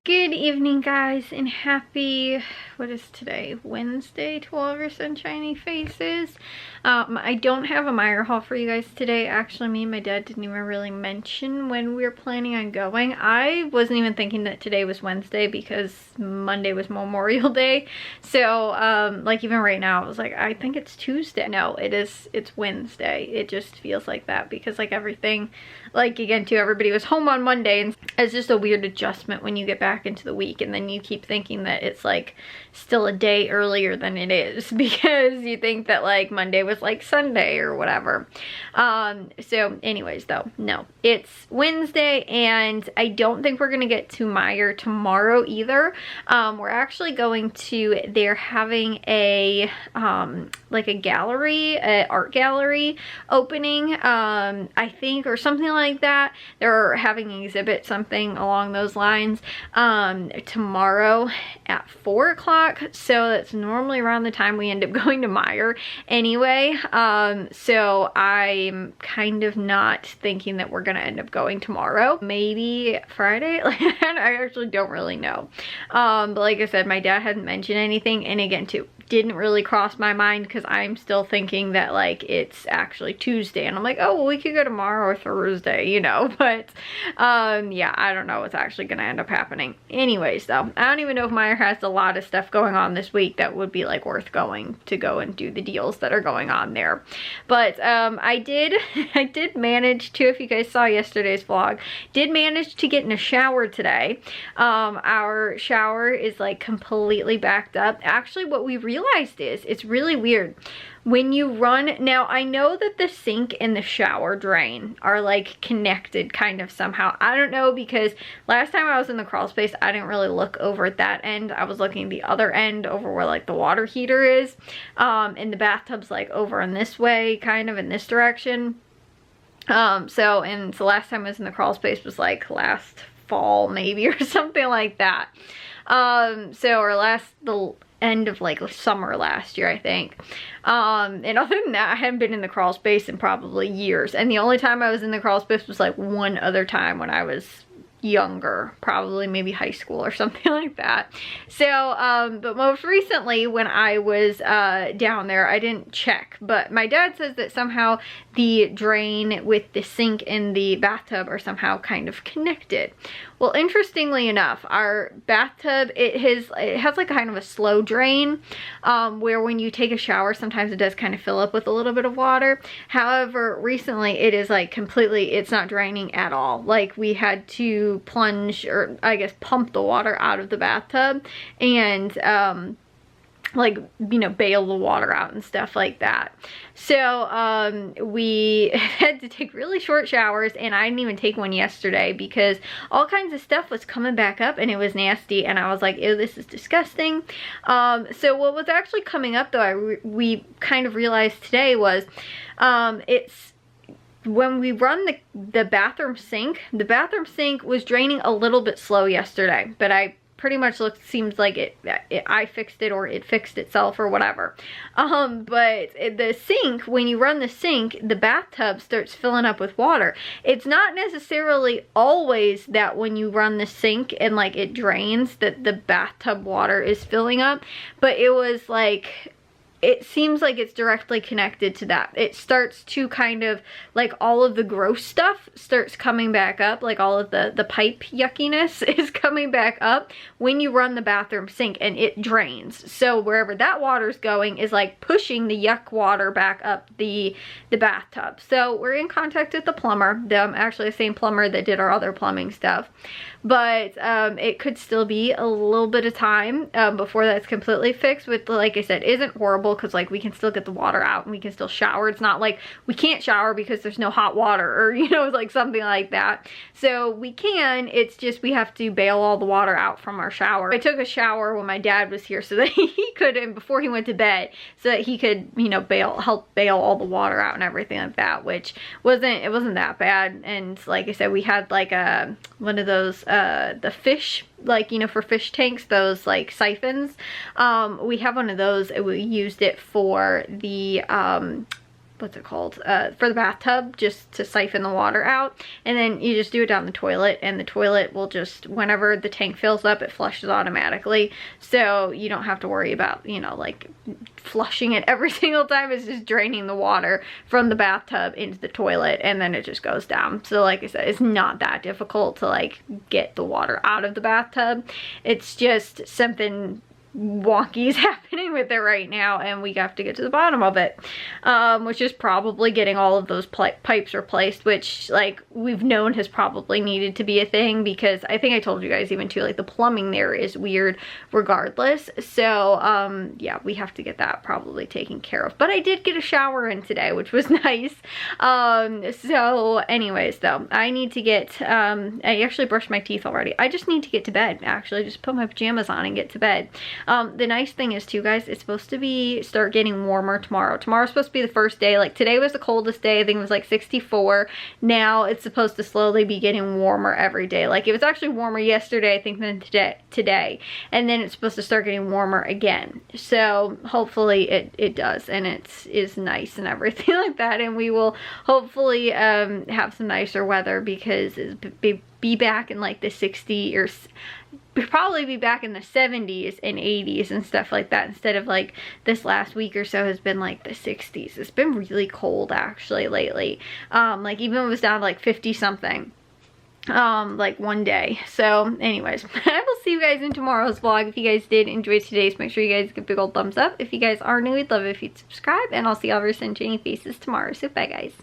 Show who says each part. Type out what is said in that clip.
Speaker 1: Good evening, guys, and happy, what is today, Wednesday, to all of your sunshiny faces. I don't have a Meyer haul for you guys today. Actually, me and my dad didn't even really mention when we were planning on going. I wasn't even thinking that today was Wednesday because Monday was Memorial Day. So, like, even right now, I was like, I think it's Tuesday. No, it's Wednesday. It just feels like that because, like, everything, like, again, too, everybody was home on Monday, and it's just a weird adjustment when you get back into the week, and then you keep thinking that it's, like, still a day earlier than it is because you think that, like, Monday was, like, Sunday or whatever. So, anyways, though, no. It's Wednesday, and I don't think we're gonna get to Meyer tomorrow either. We're actually going to, they're having a, like a gallery, an art gallery opening, I think, or something like that. They're having an exhibit, something along those lines, tomorrow at 4 o'clock. So that's normally around the time we end up going to Meyer anyway. So I'm kind of not thinking that we're gonna end up going tomorrow. Maybe Friday. I actually don't really know. But like I said, my dad hadn't mentioned anything, and again, too, didn't really cross my mind because I'm still thinking that, like, it's actually Tuesday, and I'm like, oh, well, we could go tomorrow or Thursday, you know. But yeah, I don't know what's actually gonna end up happening. Anyways, though, I don't even know if Meyer has a lot of stuff going on this week that would be, like, worth going to go and do the deals that are going on there. But I did manage to, if you guys saw yesterday's vlog, did manage to get in a shower today. Our shower is, like, completely backed up. Actually, what we realized is, it's really weird. When you run, now I know that the sink and the shower drain are, like, connected kind of somehow. I don't know, because last time I was in the crawl space, I didn't really look over at that end. I was looking the other end over where, like, the water heater is. And the bathtub's, like, over in this way, kind of in this direction. So the last time I was in the crawl space was, like, last fall maybe, or something like that. Or the end of, like, summer last year, I think. And other than that, I hadn't been in the crawl space in probably years. And the only time I was in the crawl space was, like, one other time when I was younger, probably maybe high school or something like that. So, but most recently when I was down there, I didn't check, but my dad says that somehow the drain with the sink and the bathtub are somehow kind of connected. Well, interestingly enough, our bathtub, it has like kind of a slow drain, where when you take a shower, sometimes it does kind of fill up with a little bit of water. However, recently it is, like, completely, it's not draining at all. Like, we had to plunge, or I guess pump the water out of the bathtub and like, you know, bail the water out and stuff like that. So we had to take really short showers, and I didn't even take one yesterday because all kinds of stuff was coming back up and it was nasty, and I was like, ew, this is disgusting. So what was actually coming up, though, we kind of realized today was it's when we run the bathroom sink was draining a little bit slow yesterday, but I pretty much seems like I fixed it, or it fixed itself, or whatever. But the sink, when you run the sink, the bathtub starts filling up with water. It's not necessarily always that when you run the sink and, like, it drains, that the bathtub water is filling up, but it was like, it seems like it's directly connected to that. It starts to kind of, like, all of the gross stuff starts coming back up, like all of the pipe yuckiness is coming back up when you run the bathroom sink, and it drains. So wherever that water's going is, like, pushing the yuck water back up the bathtub. So we're in contact with the plumber, actually the same plumber that did our other plumbing stuff. But it could still be a little bit of time before that's completely fixed, which, like I said, isn't horrible because, like, we can still get the water out and we can still shower. It's not like we can't shower because there's no hot water, or, you know, like something like that. So we can, it's just we have to bail all the water out from our shower. I took a shower when my dad was here so that he could, and before he went to bed, so that he could, you know, help bail all the water out and everything like that, which wasn't that bad. And like I said, we had, like, one of those the fish, like, you know, for fish tanks, those, like, siphons. We have one of those, and we used it for the what's it called, for the bathtub, just to siphon the water out. And then you just do it down the toilet, and the toilet will just, whenever the tank fills up, it flushes automatically. So you don't have to worry about, you know, like flushing it every single time. It's just draining the water from the bathtub into the toilet, and then it just goes down. So like I said, it's not that difficult to like get the water out of the bathtub. It's just something wonky is happening with it right now, and we have to get to the bottom of it, which is probably getting all of those pipes replaced, which like we've known has probably needed to be a thing, because I think I told you guys even too, like the plumbing there is weird regardless. So yeah, we have to get that probably taken care of. But I did get a shower in today, which was nice. So anyways though, I need to get I actually brushed my teeth already. I just need to get to bed, actually. Just put my pajamas on and get to bed. The nice thing is too, guys, it's supposed to start getting warmer tomorrow. Tomorrow's supposed to be the first day. Like today was the coldest day. I think it was like 64. Now it's supposed to slowly be getting warmer every day. Like it was actually warmer yesterday, I think, than today. And then it's supposed to start getting warmer again. So hopefully it does, and is nice and everything like that. And we will hopefully have some nicer weather, because be back in like the 60s, or probably be back in the 70s and 80s and stuff like that, instead of like this last week or so has been like the 60s. It's been really cold actually lately. Like even it was down to like 50 something like one day. So anyways, I will see you guys in tomorrow's vlog. If you guys did enjoy today's, make sure you guys give a big old thumbs up. If you guys are new, we'd love it if you'd subscribe, and I'll see y'all very soon. Sunshiny Faces tomorrow. So bye guys.